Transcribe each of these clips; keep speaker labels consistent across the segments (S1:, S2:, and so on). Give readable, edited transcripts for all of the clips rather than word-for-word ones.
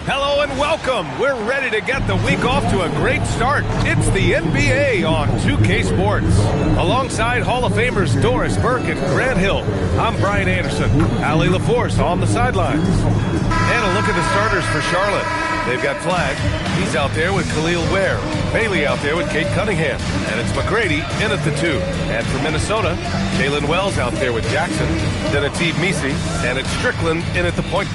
S1: Hello and welcome. We're ready to get the week off to a great start. It's the NBA on 2K Sports. Alongside Hall of Famers Doris Burke and Grant Hill, I'm Brian Anderson. Allie LaForce on the sidelines. And a look at the starters for Charlotte. They've got Flagg. He's out there with Khalil Ware. Bailey out there with Kate Cunningham. And it's McGrady in at the 2. And for Minnesota, Jalen Wells out there with Jackson. Then it's Missi. And it's Strickland in at the point.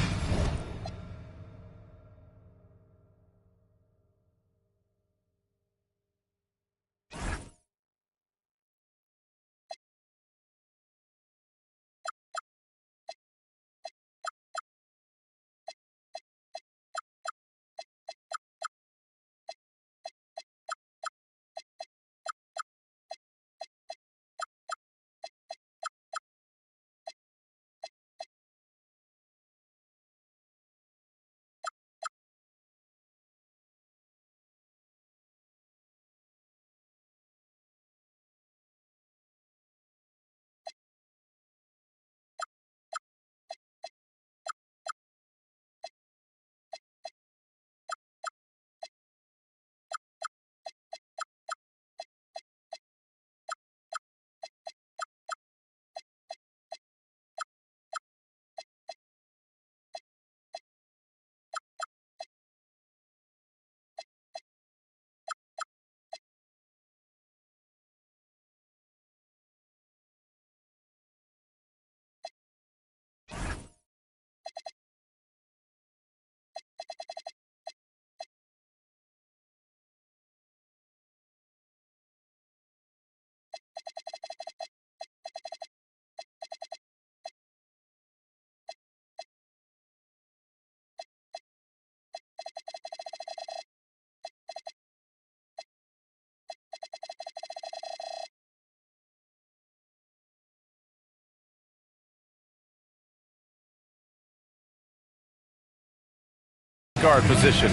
S1: Guard position.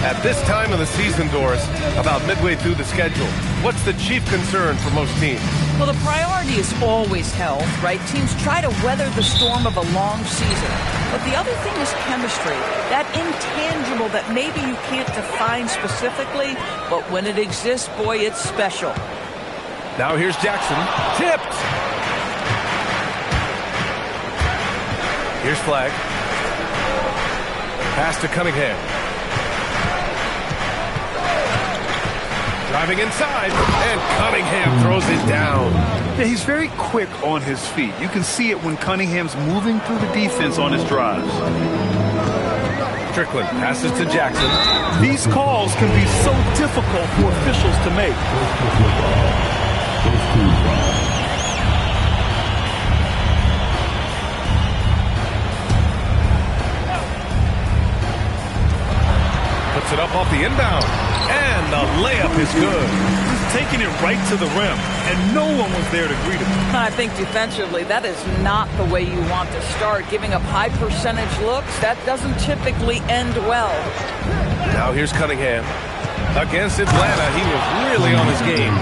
S1: At this time of the season, Doris, about midway through the schedule, what's the chief concern for most teams?
S2: Well, the priority is always health, right? Teams try to weather the storm of a long season. But the other thing is chemistry, that intangible that maybe you can't define specifically, but when it exists, boy, it's special.
S1: Now here's Jackson. Tipped! Here's Flagg. Pass to Cunningham. Driving inside, and Cunningham throws it down.
S3: Yeah, he's very quick on his feet. You can see it when Cunningham's moving through the defense on his drives.
S1: Strickland passes to Jackson.
S3: These calls can be so difficult for officials to make.
S1: Puts it up off the inbound, and the layup is good.
S3: He's taking it right to the rim, and no one was there to greet him.
S2: I think defensively, that is not the way you want to start. Giving up high percentage looks, that doesn't typically end well.
S1: Now here's Cunningham. Against Atlanta, he was really on his game.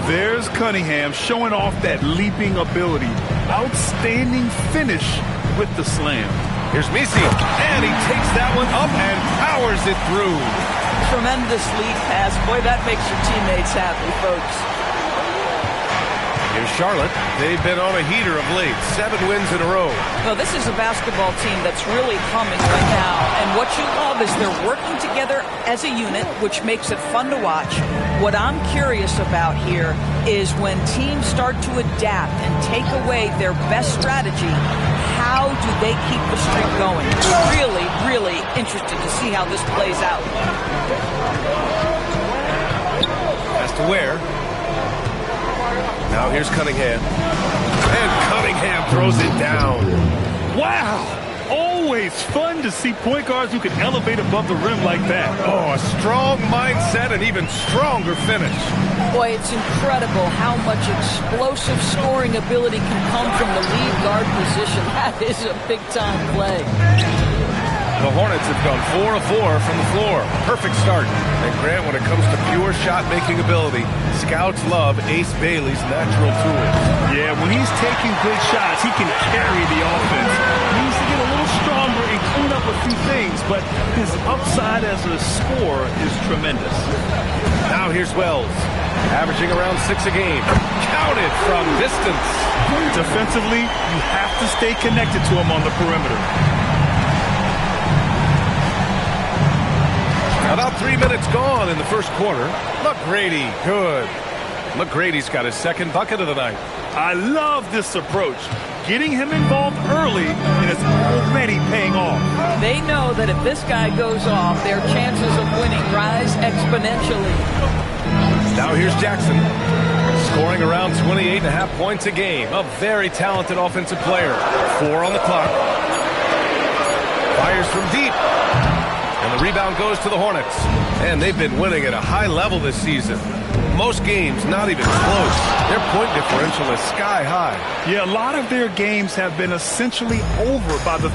S3: There's Cunningham showing off that leaping ability. Outstanding finish with the slam.
S1: Here's Missi, and he takes that one up and powers it through.
S2: Tremendous lead pass. Boy, that makes your teammates happy, folks.
S1: Here's Charlotte. They've been on a heater of late. 7 wins in a row.
S2: Well, this is a basketball team that's really humming right now. And what you love is they're working together as a unit, which makes it fun to watch. What I'm curious about here is when teams start to adapt and take away their best strategy, how do they keep the streak going? Really, really interested to see how this plays out.
S1: Pass to Ware. Now here's Cunningham. And Cunningham throws it down.
S3: Wow! Always fun to see point guards who can elevate above the rim like that.
S1: Oh, a strong mindset and even stronger finish.
S2: Boy, it's incredible how much explosive scoring ability can come from the lead guard position. That is a big-time play.
S1: The Hornets have gone 4 of 4 from the floor. Perfect start. And Grant, when it comes to pure shot-making ability, scouts love Ace Bailey's natural tools.
S3: Yeah, when he's taking good shots, he can carry the offense. He needs to get a little stronger and clean up a few things, but his upside as a scorer is tremendous.
S1: Now here's Wells, averaging around 6 a game. Counted from distance.
S3: Defensively, you have to stay connected to him on the perimeter.
S1: About 3 minutes gone in the first quarter. McGrady, good. McGrady's got his second bucket of the night.
S3: I love this approach. Getting him involved early, and it's already paying off.
S2: They know that if this guy goes off, their chances of winning rise exponentially.
S1: Now here's Jackson, scoring around 28.5 points a game. A very talented offensive player. 4 on the clock. Fires from deep. And the rebound goes to the Hornets. And they've been winning at a high level this season. Most games not even close. Their point differential is sky high.
S3: Yeah, a lot of their games have been essentially over by the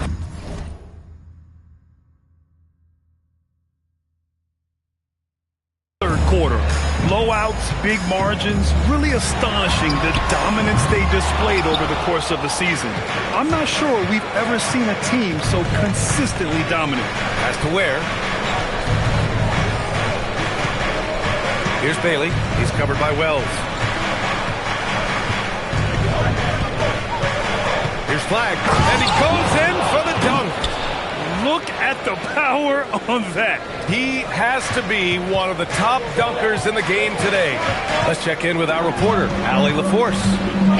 S3: third quarter. Blowouts, big margins, really astonishing the dominance they displayed over the course of the season. I'm not sure we've ever seen a team so consistently dominant.
S1: Has to Ware. Here's Bailey. He's covered by Wells. Here's Flagg. And he goes in for the dunk.
S3: Look at the power on that.
S1: He has to be one of the top dunkers in the game today. Let's check in with our reporter, Allie LaForce.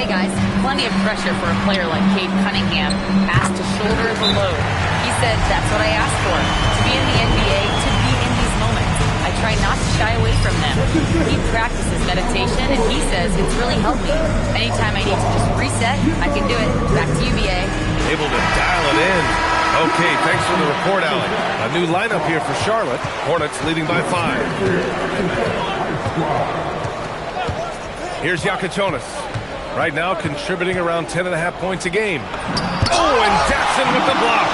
S4: Hey guys, plenty of pressure for a player like Cade Cunningham, asked to shoulder the load. He said, that's what I asked for, to be in the NBA, to be in these moments. I try not to shy away from them. He practices meditation, and he says it's really helped me. Anytime I need to just reset, I can do it. Back to you, BA.
S1: Able to dial it in. Okay, thanks for the report, Allie. A new lineup here for Charlotte. Hornets leading by 5. Here's Yakichonis. Right now contributing around 10.5 points a game. Oh, and Jackson with the block.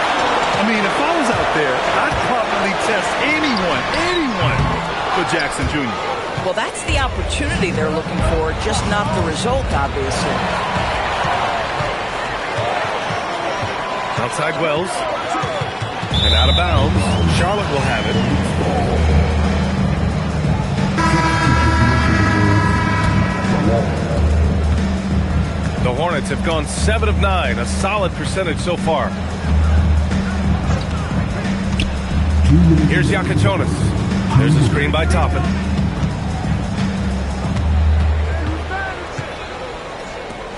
S3: I mean, if I was out there, I'd probably test anyone for Jackson Jr.
S2: Well, that's the opportunity they're looking for, just not the result, obviously.
S1: Outside Wells. And out of bounds. Charlotte will have it. The Hornets have gone 7 of 9, a solid percentage so far. Here's Yakichonis. There's a screen by Toppin.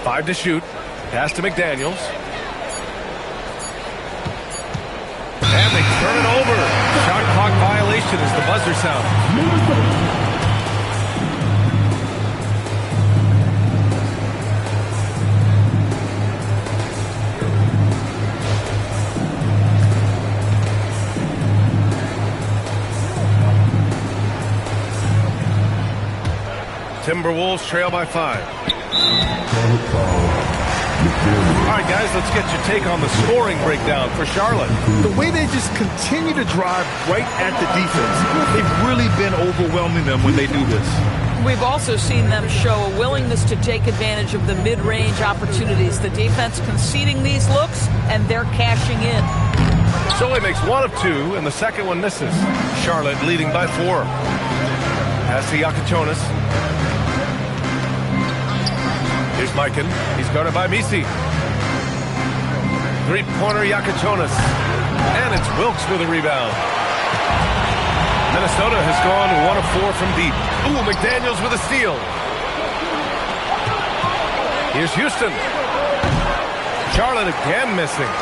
S1: Five to shoot. Pass to McDaniels. And they turn it over. Shot clock violation as the buzzer sounds. Timberwolves trail by 5. All right, guys, let's get your take on the scoring breakdown for Charlotte.
S3: The way they just continue to drive right at the defense, they've really been overwhelming them when they do this.
S2: We've also seen them show a willingness to take advantage of the mid-range opportunities. The defense conceding these looks, and they're cashing in.
S1: Sully makes 1 of 2, and the second one misses. Charlotte leading by 4. Pass to Yakichonis. Here's Mikan. He's guarded by Missi. Three-pointer Yakichonis. And it's Wilkes with a rebound. Minnesota has gone 1 of 4 from deep. Ooh, McDaniels with a steal. Here's Houston. Charlotte again missing.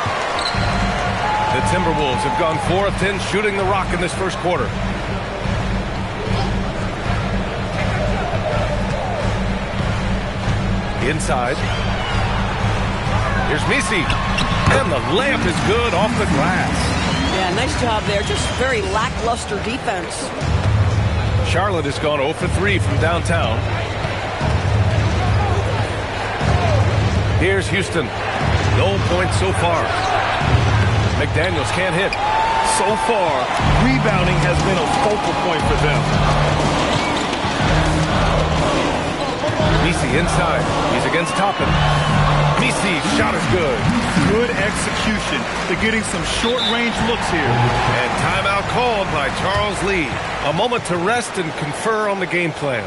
S1: The Timberwolves have gone 4 of 10 shooting the rock in this first quarter. Inside. Here's Missi. And the layup is good off the glass.
S2: Yeah, nice job there. Just very lackluster defense.
S1: Charlotte has gone 0 for 3 from downtown. Here's Houston. No points so far. McDaniels can't hit.
S3: So far, rebounding has been a focal point for them.
S1: Missi inside. He's against Toppin. Missi, shot is good.
S3: Good execution. They're getting some short-range looks here.
S1: And timeout called by Charles Lee. A moment to rest and confer on the game plan.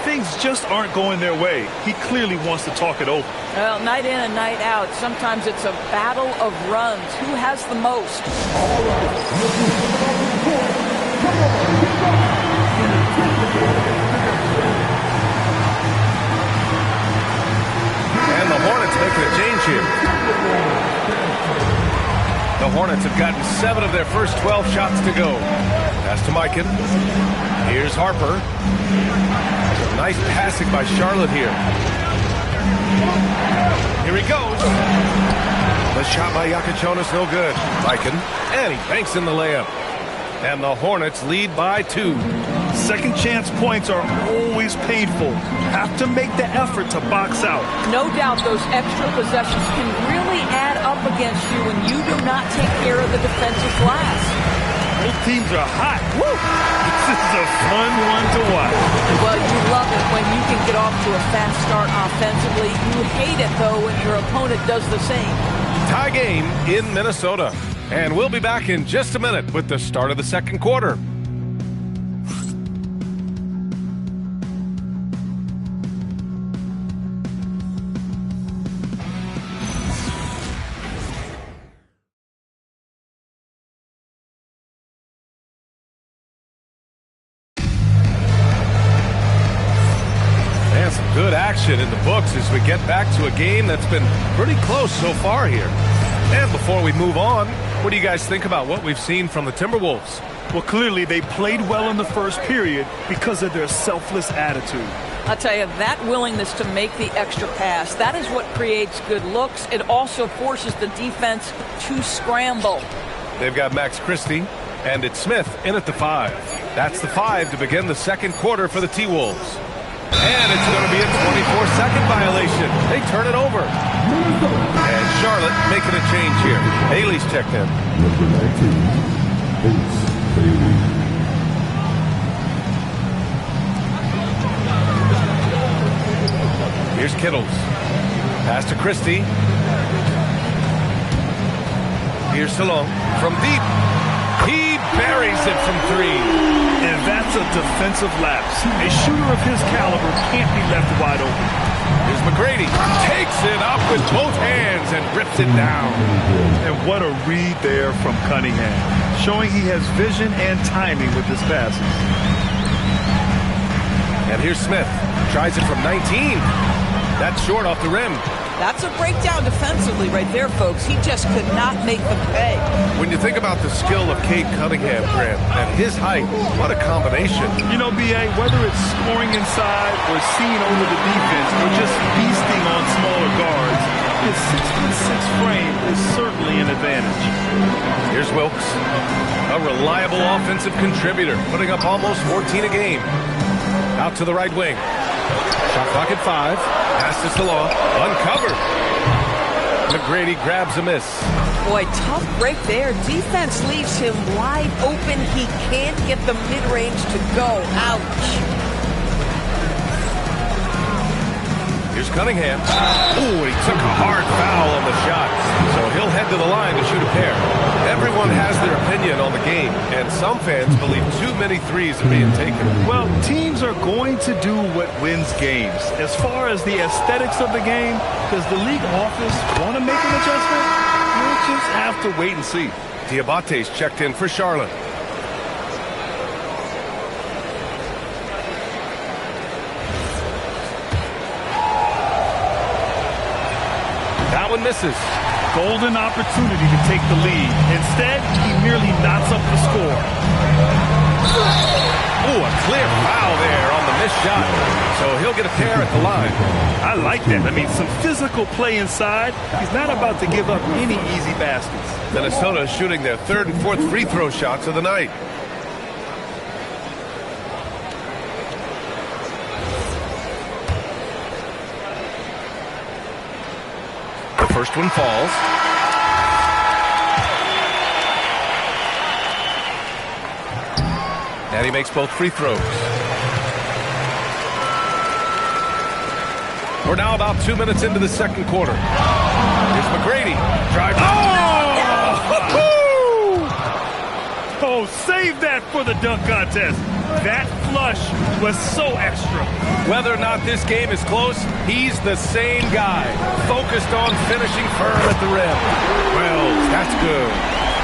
S3: Things just aren't going their way. He clearly wants to talk it over.
S2: Well, night in and night out, sometimes it's a battle of runs. Who has the most?
S1: And the Hornets making a change here. The Hornets have gotten 7 of their first 12 shots to go. Pass to Mikan. Here's Harper. Nice passing by Charlotte here. Here he goes. The shot by Iacochonis, no good. Mikan, and he banks in the layup. And the Hornets lead by 2.
S3: Second chance points are always painful. Have to make the effort to box out.
S2: No doubt those extra possessions can really add up against you when you do not take care of the defensive glass.
S3: Both teams are hot. Woo! This is a fun one to watch.
S2: Well, you love it when you can get off to a fast start offensively. You hate it, though, when your opponent does the same.
S1: Tie game in Minnesota. And we'll be back in just a minute with the start of the second quarter. Good action in the books as we get back to a game that's been pretty close so far here. And before we move on, what do you guys think about what we've seen from the Timberwolves?
S3: Well, clearly they played well in the first period because of their selfless attitude.
S2: I'll tell you, that willingness to make the extra pass, that is what creates good looks. It also forces the defense to scramble.
S1: They've got Max Christie, and it's Smith in at the 5. That's the 5 to begin the second quarter for the T-Wolves. And it's going to be a 24-second violation. They turn it over. And Charlotte making a change here. Haley's checked in.
S5: Number 19, Ace Haley.
S1: Here's Kittles. Pass to Christie. Here's Salon from deep. He buries it from 3.
S3: And that's a defensive lapse. A shooter of his caliber can't be left wide open.
S1: Here's McGrady. Takes it up with both hands and rips it down.
S3: And what a read there from Cunningham. Showing he has vision and timing with his passes.
S1: And here's Smith. Tries it from 19. That's short off the rim.
S2: That's a breakdown defensively right there, folks. He just could not make them pay.
S1: When you think about the skill of Cade Cunningham, Grant, and his height, what a combination.
S3: You know, B.A., whether it's scoring inside or seeing over the defense or just feasting on smaller guards, his 6'6" frame is certainly an advantage.
S1: Here's Wilkes, a reliable offensive contributor, putting up almost 14 a game. Out to the right wing. Shot clock at 5. Pass to Salon. Uncovered. McGrady grabs a miss.
S2: Boy, tough break there. Defense leaves him wide open. He can't get the mid-range to go. Ouch.
S1: Here's Cunningham. Ooh, he took a hard foul on the shot. So he'll head to the line to shoot a pair. Everyone has their opinion on the game, and some fans believe too many threes are being taken.
S3: Well, teams are going to do what wins games. As far as the aesthetics of the game, does the league office want to make an adjustment? We'll just have to wait and see.
S1: Diabate's checked in for Charlotte. That one misses.
S3: Golden opportunity to take the lead. Instead, he merely knots up the score.
S1: Ooh, a clear foul there on the missed shot. So he'll get a pair at the line.
S3: I like that. I mean, some physical play inside. He's not about to give up any easy baskets.
S1: Minnesota shooting their 3rd and 4th free throw shots of the night. The first one falls. And he makes both free throws. We're now about 2 minutes into the second quarter. Here's McGrady. Drive.
S3: Oh, save that for the dunk contest. That flush was so extra.
S1: Whether or not this game is close, he's the same guy. Focused on finishing firm at the rim. Well, that's good.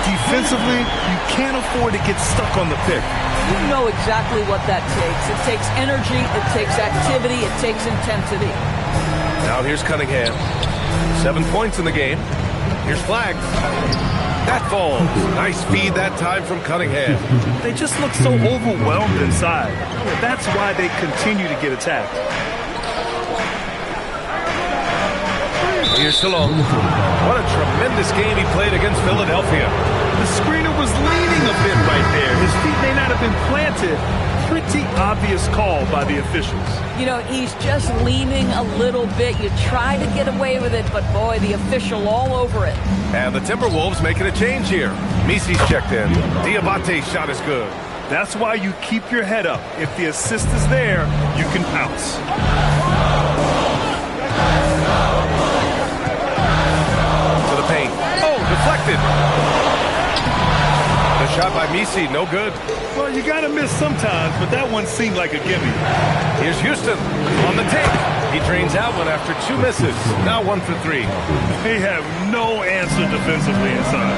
S3: Defensively, you can't afford to get stuck on the pick.
S2: You know exactly what that takes. It takes energy, it takes activity, it takes intensity.
S1: Now here's Cunningham. 7 points in the game. Here's Flagg. That falls. Nice feed that time from Cunningham.
S3: They just look so overwhelmed inside. That's why they continue to get attacked.
S1: Here's Salone. What a tremendous game he played against Philadelphia.
S3: The screener was leaning a bit right there. His feet may not have been planted. Pretty obvious call by the officials.
S2: You know, he's just leaning a little bit. You try to get away with it, but boy, the official all over it.
S1: And the Timberwolves making a change here. Missi's checked in. Diabate's shot is good.
S3: That's why you keep your head up. If the assist is there, you can pounce.
S1: To the paint. Oh, deflected. The shot by Missi, no good.
S3: Well, you got to miss sometimes, but that one seemed like a gimme.
S1: Here's Houston on the take. He drains out one after 2 misses. Now 1 for 3.
S3: They have no answer defensively inside.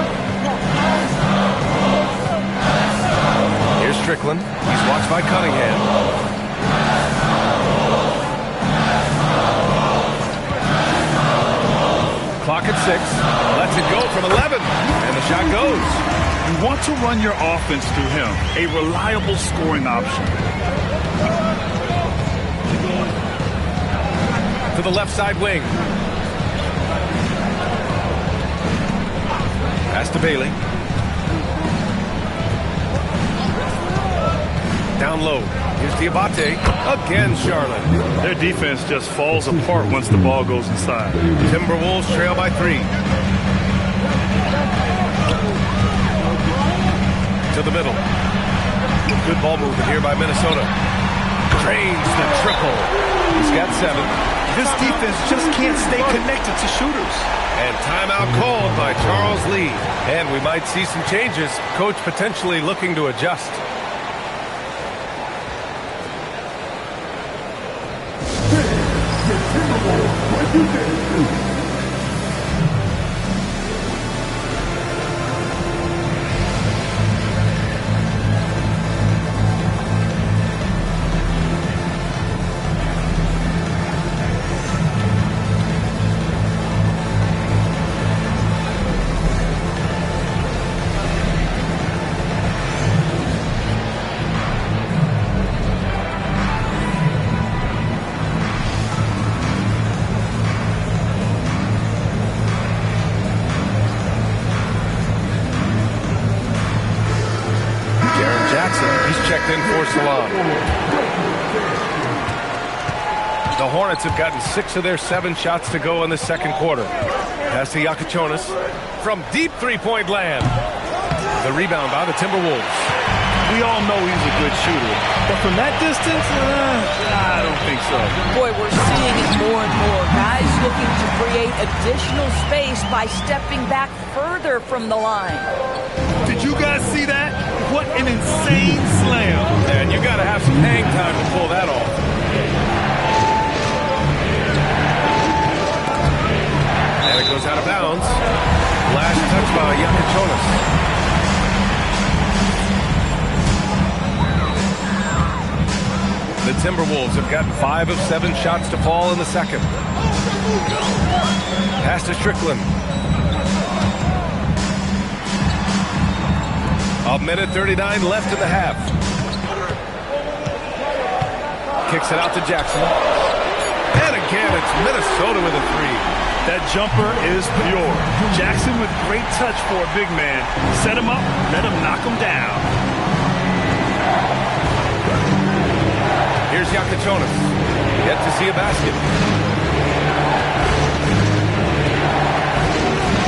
S1: Here's Strickland. He's watched by Cunningham. Clock at 6. Lets it go from 11. And the shot goes.
S3: You want to run your offense through him. A reliable scoring option.
S1: To the left side wing. Pass to Bailey. Down low. Here's Diabate. Again, Charlotte.
S3: Their defense just falls apart once the ball goes inside.
S1: Timberwolves trail by 3. To the middle. Good ball movement here by Minnesota. Drains the triple. He's got 7.
S3: This defense just can't stay connected to shooters.
S1: And timeout called by Charles Lee. And we might see some changes. Coach potentially looking to adjust. In for Salon. The Hornets have gotten 6 of their 7 shots to go in the second quarter. Pass to Yakichonis from deep three-point land. The rebound by the Timberwolves.
S3: We all know he's a good shooter, but from that distance, I don't think so.
S2: Boy, we're seeing it more and more. Guys looking to create additional space by stepping back further from the line.
S3: Did you guys see that? What an insane slam.
S1: And you got to have some hang time to pull that off. And it goes out of bounds. Last touch by Yakichonis. The Timberwolves have gotten 5 of 7 shots to fall in the second. Pass to Strickland. A minute 39 left in the half. Kicks it out to Jackson. And again, it's Minnesota with a 3.
S3: That jumper is pure. Jackson with great touch for a big man. Set him up, let him knock him down.
S1: Here's Yakichonis. Yet to see a basket.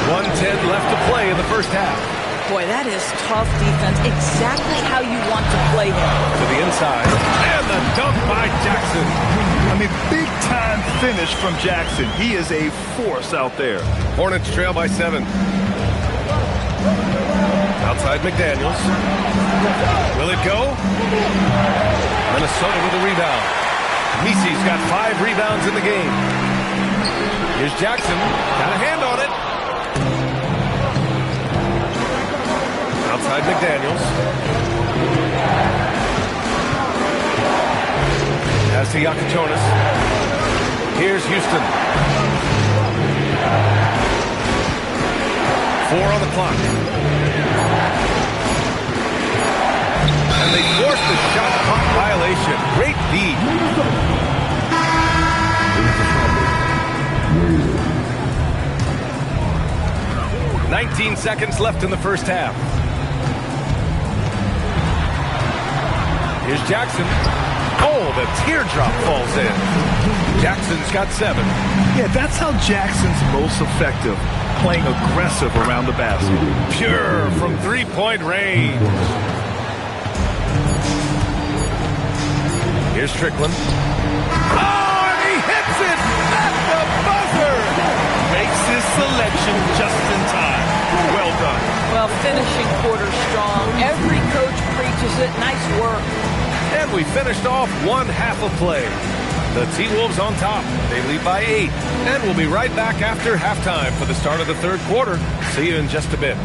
S1: 1:10 left to play in the first half.
S2: Boy, that is tough defense. Exactly how you want to play him.
S1: To the inside. And the dunk by Jackson.
S3: I mean, big-time finish from Jackson. He is a force out there.
S1: Hornets trail by 7. Outside McDaniels. Will it go? Minnesota with a rebound. Missi's got 5 rebounds in the game. Here's Jackson. Got a hand on it. Outside McDaniels. As to Yakatonis. Here's Houston. 4 on the clock. And they forced the shot clock violation. Great lead. 19 seconds left in the first half. Here's Jackson. Oh, the teardrop falls in. Jackson's got 7.
S3: Yeah, that's how Jackson's most effective, playing aggressive around the basket.
S1: Pure from 3-point range. Here's Strickland. Oh, and he hits it at the buzzer.
S3: Makes his selection just in time. Well done.
S2: Well, finishing quarter strong. Every coach preaches it. Nice work.
S1: And we finished off one half of play. The T-Wolves on top. They lead by 8. And we'll be right back after halftime for the start of the third quarter. See you in just a bit.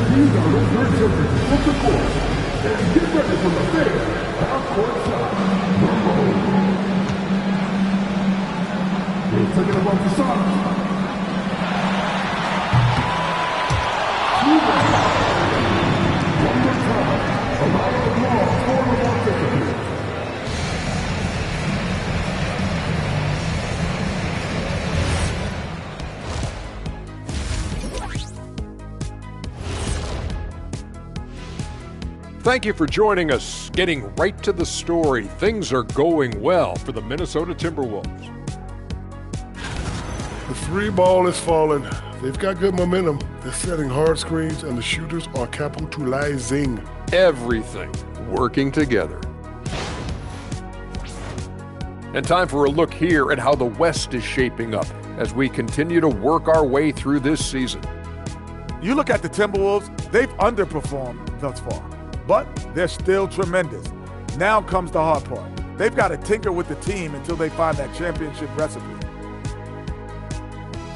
S5: These are the third temperatures of the court. And get ready for the big half-court shot. We're taking a bunch of shots. One more time. Allow the ball for the ball temperatures.
S6: Thank you for joining us. Getting right to the story, things are going well for the Minnesota Timberwolves.
S7: The 3 ball is falling. They've got good momentum. They're setting hard screens, and the shooters are capitalizing.
S6: Everything working together. And time for a look here at how the West is shaping up as we continue to work our way through this season.
S8: You look at the Timberwolves, they've underperformed thus far, but they're still tremendous. Now comes the hard part. They've got to tinker with the team until they find that championship recipe.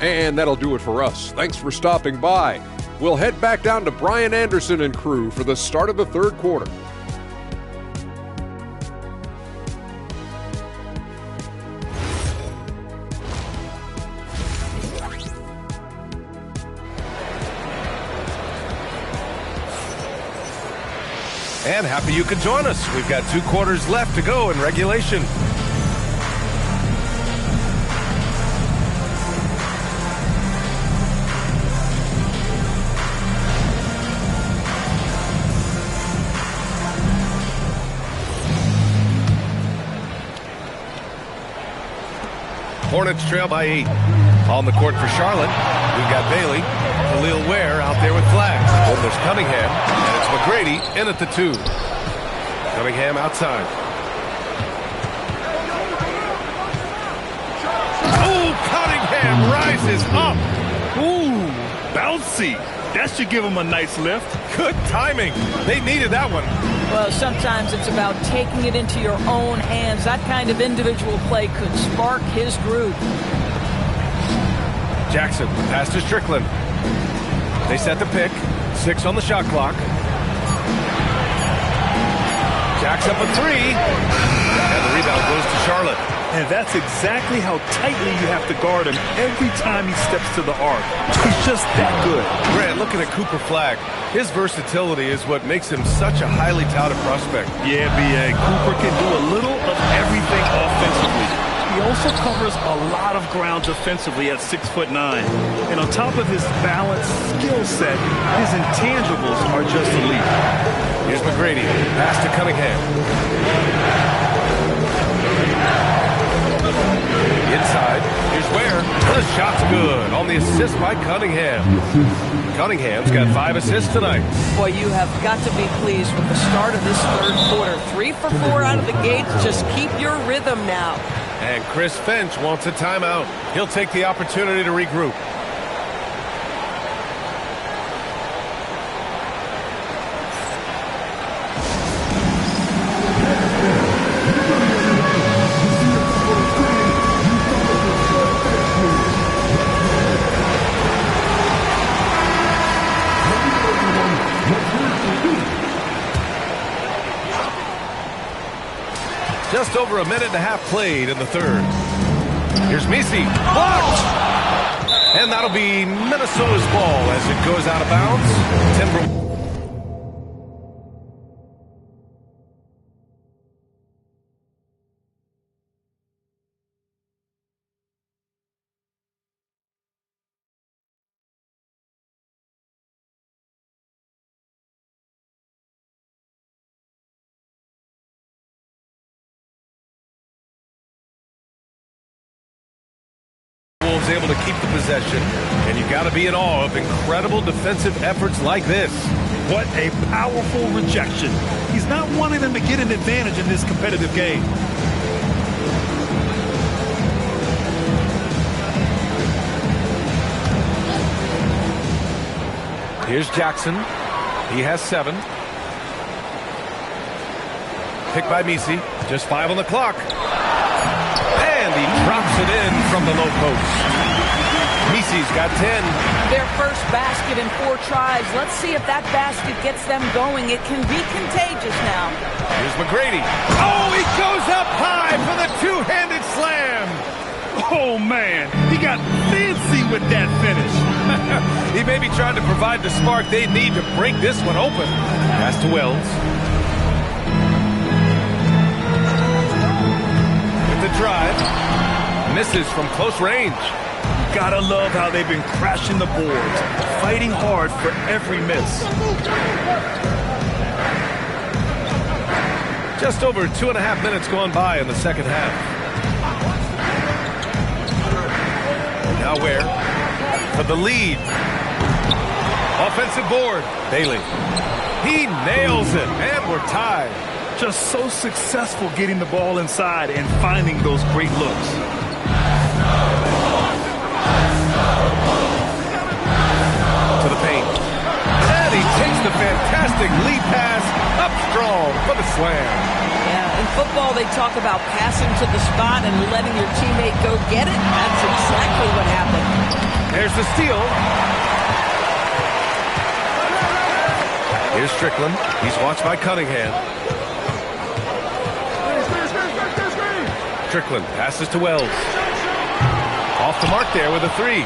S6: And that'll do it for us. Thanks for stopping by. We'll head back down to Brian Anderson and crew for the start of the third quarter.
S1: And happy you could join us. We've got 2 quarters left to go in regulation. Hornets trail by 8. On the court for Charlotte, we've got Bailey. Khalil Ware out there with Flagg. Then there's Cunningham, and it's McGrady in at the 2. Cunningham outside. Oh, Cunningham rises up.
S3: Ooh, bouncy. That should give him a nice lift.
S1: Good timing. They needed that one.
S2: Well, sometimes it's about taking it into your own hands. That kind of individual play could spark his groove.
S1: Jackson, pass to Strickland. They set the pick. 6 on the shot clock. Jacks up a 3. And the rebound goes to Charlotte.
S3: And that's exactly how tightly you have to guard him every time he steps to the arc. He's just that good.
S1: Grant, looking at Cooper Flagg, his versatility is what makes him such a highly touted prospect.
S3: Yeah, B.A. Cooper can do a little of everything offensively. He also covers a lot of ground defensively at 6'9". And on top of his balanced skill set, his intangibles are just elite.
S1: Here's McGrady. Pass to Cunningham. Inside, here's Ware. The shot's good on the assist by Cunningham. Cunningham's got 5 assists tonight.
S2: Boy, you have got to be pleased with the start of this third quarter. 3 for 4 out of the gate. Just keep your rhythm now.
S1: And Chris Finch wants a timeout. He'll take the opportunity to regroup. Just over a minute and a half played in the third. Here's Missi. Blocked! And that'll be Minnesota's ball as it goes out of bounds. Timber. Able to keep the possession, and you got to be in awe of incredible defensive efforts like this.
S3: What a powerful rejection. He's not wanting them to get an advantage in this competitive game.
S1: Here's Jackson. He has 7. Picked by Missi. Just 5 on the clock. And he drops it in from the low post. Missi's got 10.
S2: Their first basket in 4 tries. Let's see if that basket gets them going. It can be contagious now.
S1: Here's McGrady. Oh, he goes up high for the two-handed slam.
S3: Oh, man. He got fancy with that finish.
S1: He may be trying to provide the spark they need to break this one open. Pass to Wells. With the drive. Misses from close range.
S3: Gotta love how they've been crashing the boards, fighting hard for every miss.
S1: Just over 2.5 minutes gone by in the second half. Now Ware for the lead. Offensive board. Bailey. He nails it, and we're tied.
S3: Just so successful getting the ball inside and finding those great looks.
S1: To the paint. And he takes the fantastic lead pass up strong for the slam.
S2: Yeah, in football they talk about passing to the spot and letting your teammate go get it. That's exactly what happened.
S1: There's the steal. Here's Strickland. He's watched by Cunningham. Strickland passes to Wells. Off the mark there with a 3.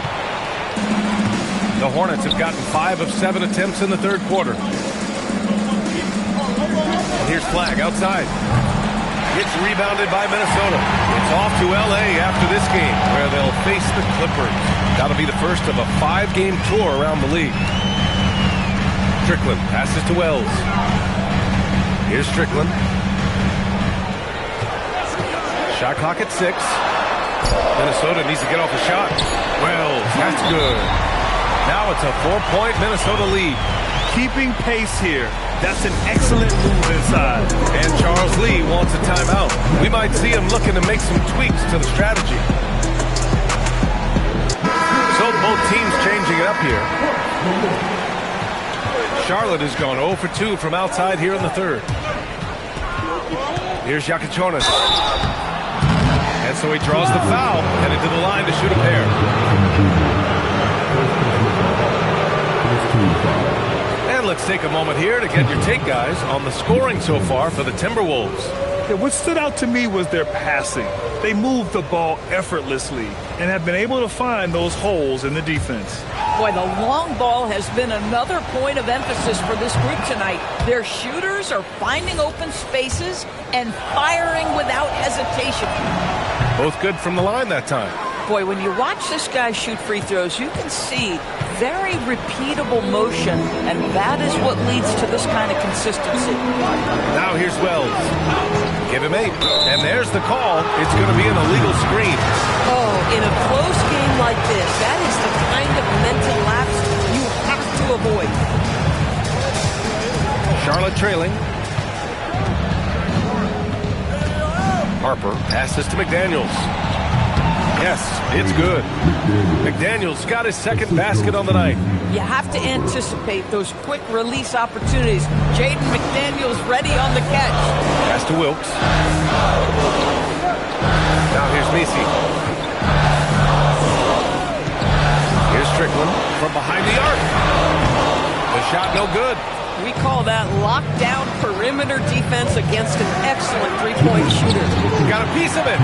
S1: The Hornets have gotten 5 of 7 attempts in the third quarter. And here's Flagg outside. It's rebounded by Minnesota. It's off to L.A. after this game, where they'll face the Clippers. That'll be the first of a 5-game tour around the league. Strickland passes to Wells. Here's Strickland. Shot clock at 6. Minnesota needs to get off a shot. Wells, that's good. Now it's a 4-point Minnesota lead.
S3: Keeping pace here. That's an excellent move inside.
S1: And Charles Lee wants a timeout. We might see him looking to make some tweaks to the strategy. So both teams changing it up here. Charlotte has gone 0 for 2 from outside here in the third. Here's Jakichonis. And so he draws the foul, headed to the line to shoot a pair. And let's take a moment here to get your take, guys, on the scoring so far for the Timberwolves.
S3: Yeah, what stood out to me was their passing. They moved the ball effortlessly and have been able to find those holes in the defense.
S2: Boy, the long ball has been another point of emphasis for this group tonight. Their shooters are finding open spaces and firing without hesitation.
S1: Both good from the line that time.
S2: Boy, when you watch this guy shoot free throws, you can see very repeatable motion, and that is what leads to this kind of consistency.
S1: Now here's Wells. Give him 8. And there's the call. It's going to be an illegal screen.
S9: Oh, in a close game like this, that is the kind of mental lapse you have to avoid.
S1: Charlotte trailing. Harper passes to McDaniels. Yes, it's good. McDaniels got his second basket on the night.
S2: You have to anticipate those quick release opportunities. Jaden McDaniels ready on the catch.
S1: Pass to Wilkes. Now here's Missi. Here's Strickland from behind the arc. The shot no good.
S2: We call that lockdown perimeter defense against an excellent three-point shooter.
S1: Got a piece of it.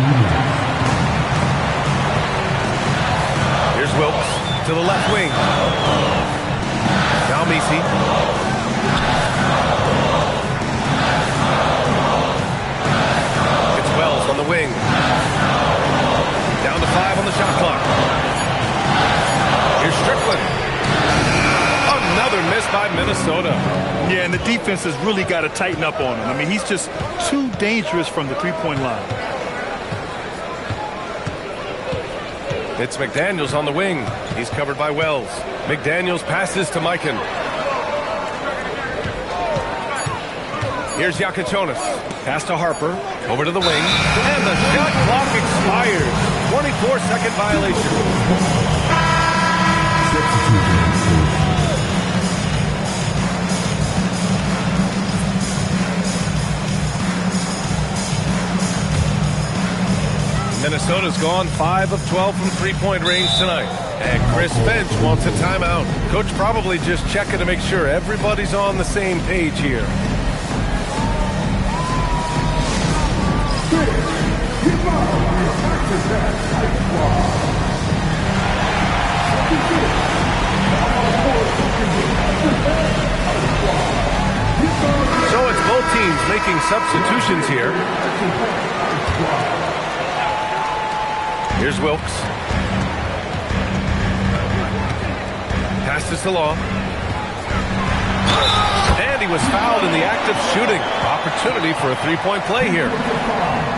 S1: Here's Wilkes to the left wing. Now Missi. It's Wells on the wing. Down to 5 on the shot clock. Here's Strickland. Another miss by Minnesota.
S3: Yeah, and the defense has really got to tighten up on him. I mean, he's just too dangerous from the three-point line.
S1: It's McDaniels on the wing. He's covered by Wells. McDaniels passes to Mikan. Here's Yakichonis. Pass to Harper. Over to the wing. And the shot clock expires. 24-second violation. Minnesota's gone 5 of 12 from three-point range tonight. And Chris Finch wants a timeout. Coach probably just checking to make sure everybody's on the same page here. So it's both teams making substitutions here. Here's Wilkes. Passes to Law. And he was fouled in the act of shooting. Opportunity for a three-point play here.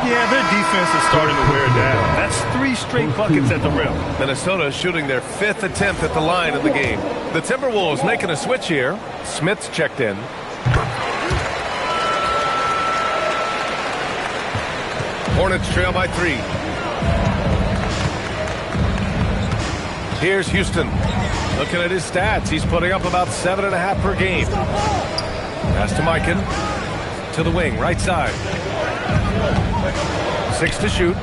S3: Yeah, their defense is starting to wear down. That's 3 straight buckets at the rim.
S1: Minnesota shooting their 5th attempt at the line of the game. The Timberwolves making a switch here. Smith's checked in. Hornets trail by 3. Here's Houston. Looking at his stats, he's putting up about 7.5 per game. Pass to Mikan. To the wing, right side. 6 to shoot.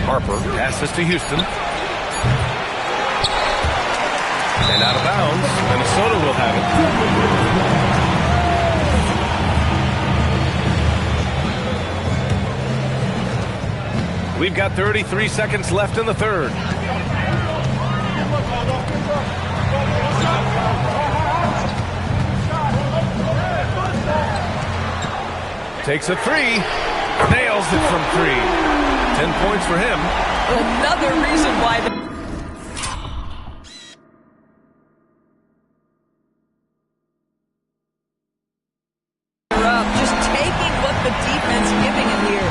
S1: Harper passes to Houston. And out of bounds, Minnesota will have it. We've got 33 seconds left in the third. Takes a 3. Nails it from 3. 10 points for him.
S2: Another reason why the just taking what the defense giving him here.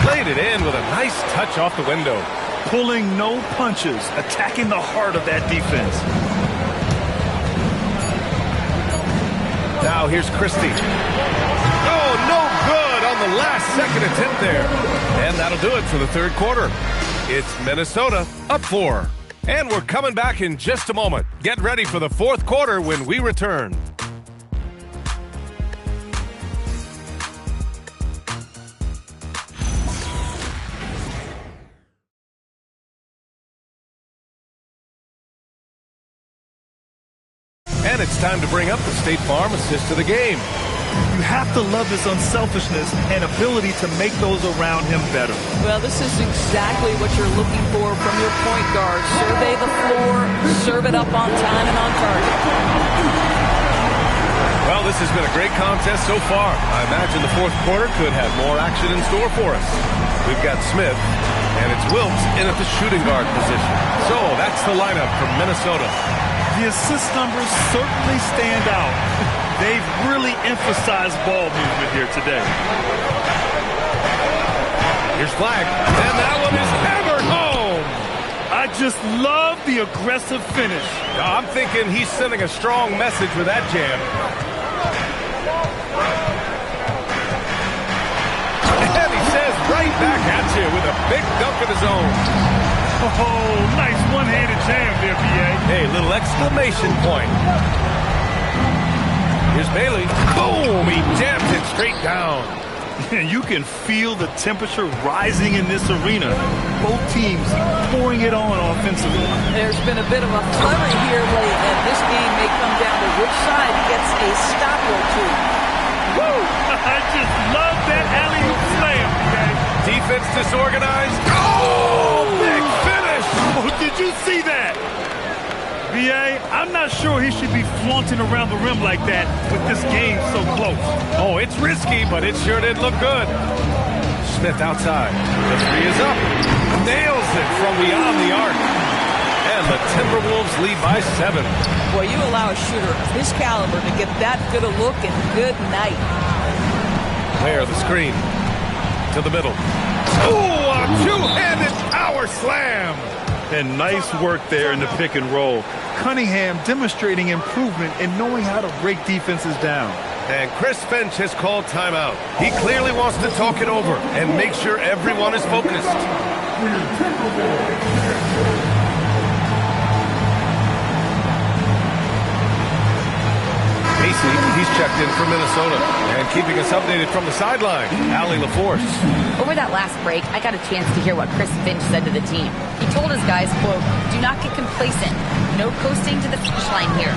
S1: Played it in with a nice touch off the window.
S3: Pulling no punches, attacking the heart of that defense.
S1: Now here's Christie. Oh, no good on the last second attempt there. And that'll do it for the third quarter. It's Minnesota up 4. And we're coming back in just a moment. Get ready for the fourth quarter when we return. And it's time to bring up the State Farm assist of the game.
S3: You have to love his unselfishness and ability to make those around him better.
S2: Well, this is exactly what you're looking for from your point guard. Survey the floor, serve it up on time and on target.
S1: Well, this has been a great contest so far. I imagine the fourth quarter could have more action in store for us. We've got Smith, and it's Wilkes in at the shooting guard position. So that's the lineup from Minnesota.
S3: The assist numbers certainly stand out. They've really emphasized ball movement here today.
S1: Here's Flagg, and that one is hammered home.
S3: I just love the aggressive finish.
S1: I'm thinking he's sending a strong message with that jam. And he says right back at you with a big dunk of his own.
S3: Oh, nice one-handed jam there, B.A.
S1: Hey, little exclamation point. Here's Bailey. Boom! He jams it straight down.
S3: You can feel the temperature rising in this arena. Both teams pouring it on offensively.
S2: There's been a bit of a flurry here late, and this game may come down to which side gets a stop or two.
S3: Woo! I just love that alley-oop slam, okay?
S1: Defense disorganized. Oh! Big finish!
S3: Oh, did you see that? B.A., I'm not sure he should be flaunting around the rim like that with this game so close.
S1: Oh, it's risky, but it sure did look good. Smith outside. The three is up. Nails it from beyond the arc. And the Timberwolves lead by 7.
S2: Boy, you allow a shooter of his caliber to get that good a look, and good night.
S1: Ware the screen. To the middle. Oh, a two-handed power slam.
S3: And nice work there in the pick and roll. Cunningham demonstrating improvement in knowing how to break defenses down.
S1: And Chris Finch has called timeout. He clearly wants to talk it over and make sure everyone is focused. Missi, he's checked in from Minnesota. And keeping us updated from the sideline, Allie LaForce.
S4: Over that last break, I got a chance to hear what Chris Finch said to the team. He told his guys, quote, "Do not get complacent. No coasting to the finish line here.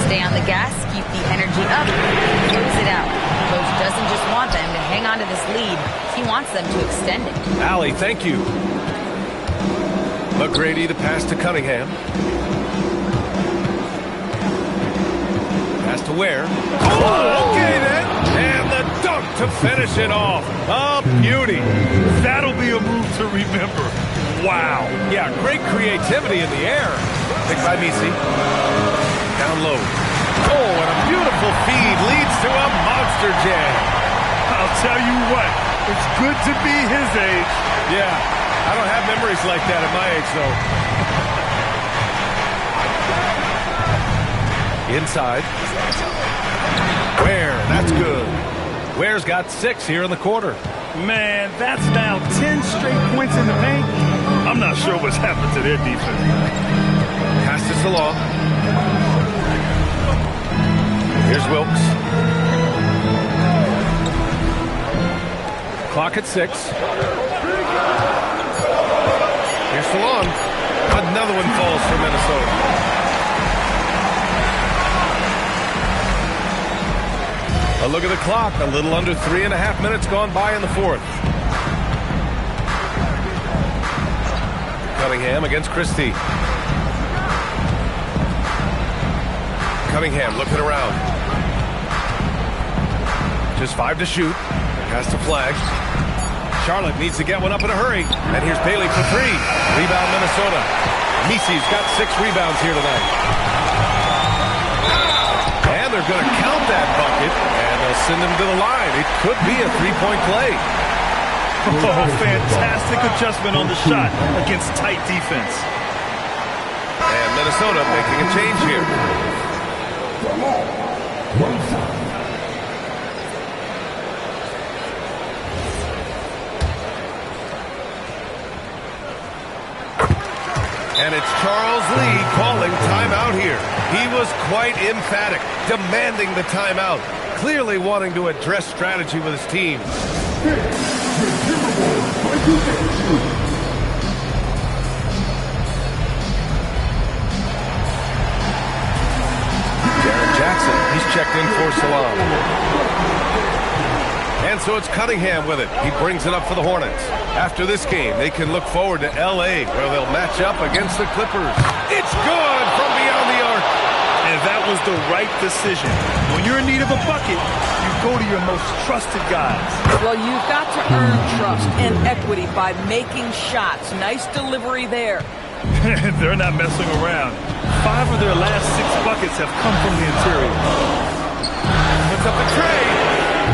S4: Stay on the gas, keep the energy up, close it out." Coach doesn't just want them to hang on to this lead. He wants them to extend it.
S1: Allie, thank you. McGrady, the pass to Cunningham. Pass to Ware. Oh, okay then. And the dunk to finish it off. A beauty.
S3: That'll be a move to remember. Wow.
S1: Yeah, great creativity in the air. Picked by Missi. Down low. Oh, and a beautiful feed leads to a monster jam.
S3: I'll tell you what, it's good to be his age.
S1: Yeah, I don't have memories like that at my age, though. Inside. Ware, that's good. Ware's got 6 here in the quarter.
S3: Man, that's now 10 straight points in the paint. I'm not sure what's happened to their defense.
S1: Pass this along. Here's Wilkes. Clock at 6. Here's Salon. Another one falls for Minnesota. A look at the clock. A little under 3.5 minutes gone by in the fourth. Cunningham against Christie. Cunningham looking around. Just 5 to shoot. Pass to Flagg. Charlotte needs to get one up in a hurry. And here's Bailey for 3. Rebound Minnesota. Missi's got 6 rebounds here tonight. And they're going to count that bucket. And they'll send him to the line. It could be a 3-point play.
S3: Oh, fantastic adjustment on the shot against tight defense.
S1: And Minnesota making a change here. And it's Charles Lee calling timeout here. He was quite emphatic, demanding the timeout, clearly wanting to address strategy with his team. Darren Jackson, he's checked in for Salon. And so it's Cunningham with it. He brings it up for the Hornets. After this game, they can look forward to L.A., where they'll match up against the Clippers. It's good from beyond the arc.
S3: And that was the right decision. When you're in need of a bucket, you go to your most trusted guys.
S2: Well, you've got to earn trust and equity by making shots. Nice delivery there.
S3: They're not messing around. 5 of their last 6 buckets have come from the interior.
S1: Puts up the tray.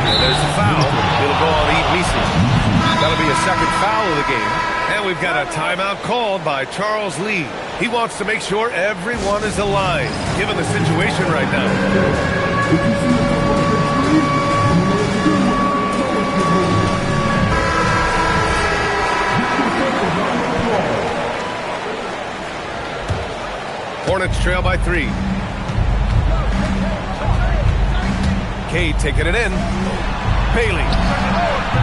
S1: And there's the foul. It'll go on Missi. That'll be a second foul of the game. And we've got a timeout called by Charles Lee. He wants to make sure everyone is aligned, given the situation right now. Hornets trail by 3. Cade taking it in. Bailey.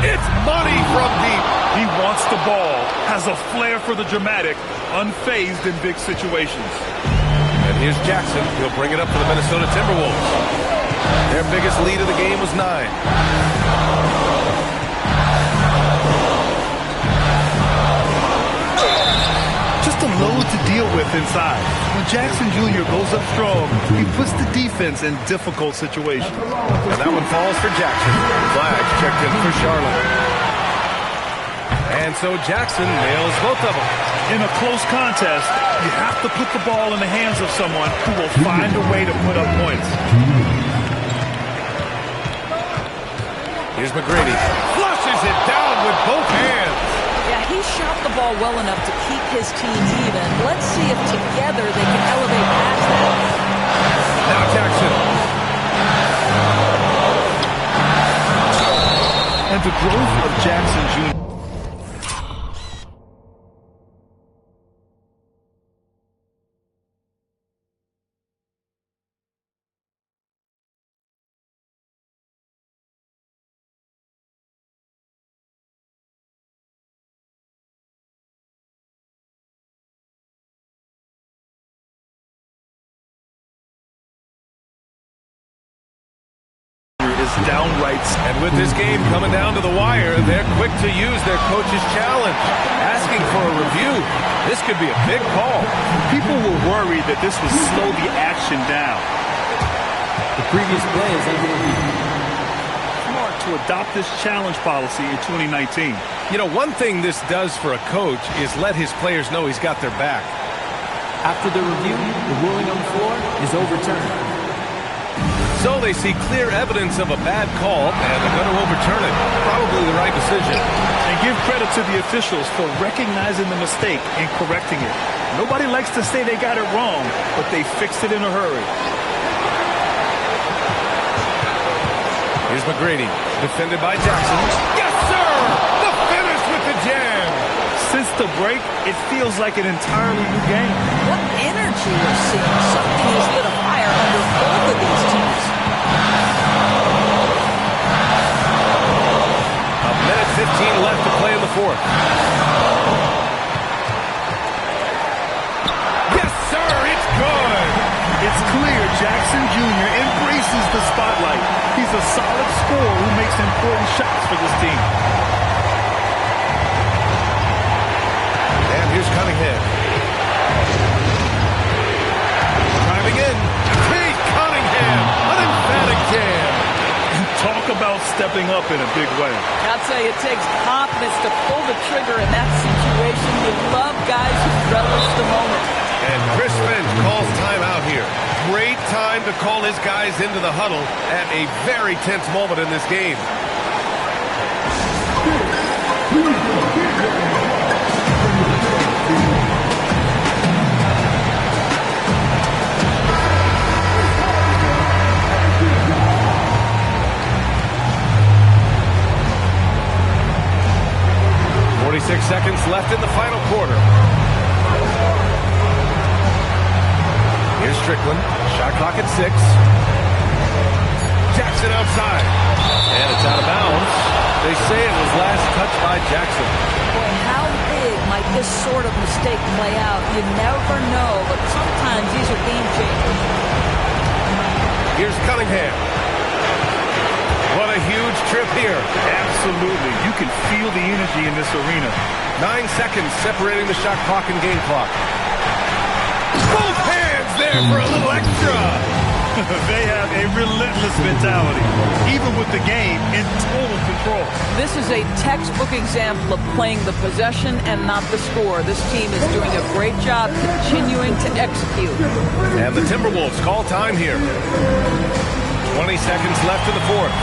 S1: It's money from deep.
S3: He wants the ball, has a flair for the dramatic, unfazed in big situations.
S1: And here's Jackson. He'll bring it up for the Minnesota Timberwolves. Their biggest lead of the game was 9.
S3: Just a load to deal with inside. When Jackson Jr. goes up strong, he puts the defense in difficult situations.
S1: And that one falls for Jackson. Flagg checked in for Charlotte. And so Jackson nails both of them.
S3: In a close contest, you have to put the ball in the hands of someone who will find a way to put up points.
S1: Here's McGrady. Flushes it down with both hands.
S2: Yeah, he shot the ball well enough to keep his team even. Let's see if together they can elevate past that.
S1: Now Jackson.
S3: And the growth of Jackson Jr. downrights.
S1: And with this game coming down to the wire, they're quick to use their coach's challenge, asking for a review. This could be a big call.
S3: People were worried that this would slow the action down.
S10: The previous play is under review.
S3: Smart to adopt this challenge policy in 2019.
S1: You know, one thing this does for a coach is let his players know he's got their back.
S10: After the review, the ruling on the floor is overturned.
S1: So they see clear evidence of a bad call, and they're going to overturn it. Probably the right decision.
S3: And give credit to the officials for recognizing the mistake and correcting it. Nobody likes to say they got it wrong, but they fixed it in a hurry.
S1: Here's McGrady, defended by Jackson. Yes, sir! The finish with the jam!
S3: Since the break, it feels like an entirely new game.
S2: What energy we're seeing. Something has lit a fire under both of these teams.
S1: A minute 15 left to play in the fourth. Yes, sir! It's good!
S3: It's clear Jackson Jr. embraces the spotlight. He's a solid scorer who makes important shots for this team.
S1: And here's Cunningham. Driving in. Kate Cunningham. An emphatic jam.
S3: And talk about stepping up in a big way.
S2: I'll tell you, it takes confidence to pull the trigger in that situation. You love guys who relish the moment.
S1: And Chris Finch calls timeout here. Great time to call his guys into the huddle at a very tense moment in this game. Six seconds left in the final quarter. Here's Strickland. Shot clock at 6. Jackson outside. And it's out of bounds. They say it was last touched by Jackson.
S2: Boy, how big might this sort of mistake play out? You never know, but sometimes these are game changers.
S1: Here's Cunningham. What a huge trip here.
S3: Absolutely. You can feel the energy in this arena.
S1: 9 seconds separating the shot clock and game clock. Both hands there for a little extra.
S3: They have a relentless mentality, even with the game in total control.
S2: This is a textbook example of playing the possession and not the score. This team is doing a great job continuing to execute.
S1: And the Timberwolves call time here. 20 seconds left in the fourth.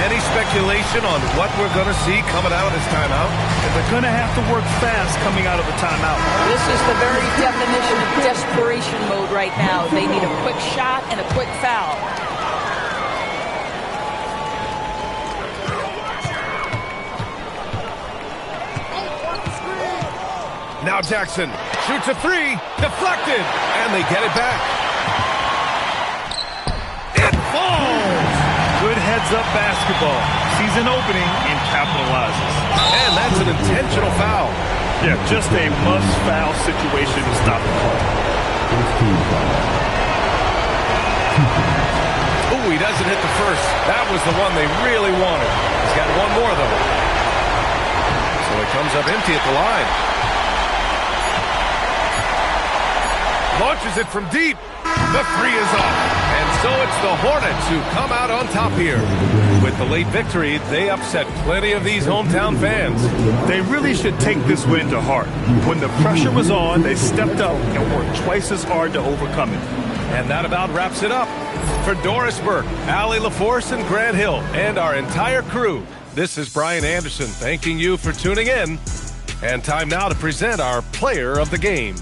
S1: Any speculation on what we're going to see coming out of this timeout?
S3: They're going to have to work fast coming out of a timeout.
S2: This is the very definition of desperation mode right now. They need a quick shot and a quick foul.
S1: Now Jackson shoots a three, deflected, and they get it back. It falls!
S3: Good heads-up basketball. Sees an opening and capitalizes.
S1: And that's an intentional foul.
S3: Yeah, just a must-foul situation to stop the play.
S1: Ooh, he doesn't hit the first. That was the one they really wanted. He's got one more, though. So he comes up empty at the line. Launches it from deep. The three is off. And so it's the Hornets who come out on top here. With the late victory, they upset plenty of these hometown fans.
S3: They really should take this win to heart. When the pressure was on, they stepped up and worked twice as hard to overcome it.
S1: And that about wraps it up. For Doris Burke, Allie LaForce, and Grant Hill, and our entire crew, this is Brian Anderson thanking you for tuning in. And time now to present our player of the game.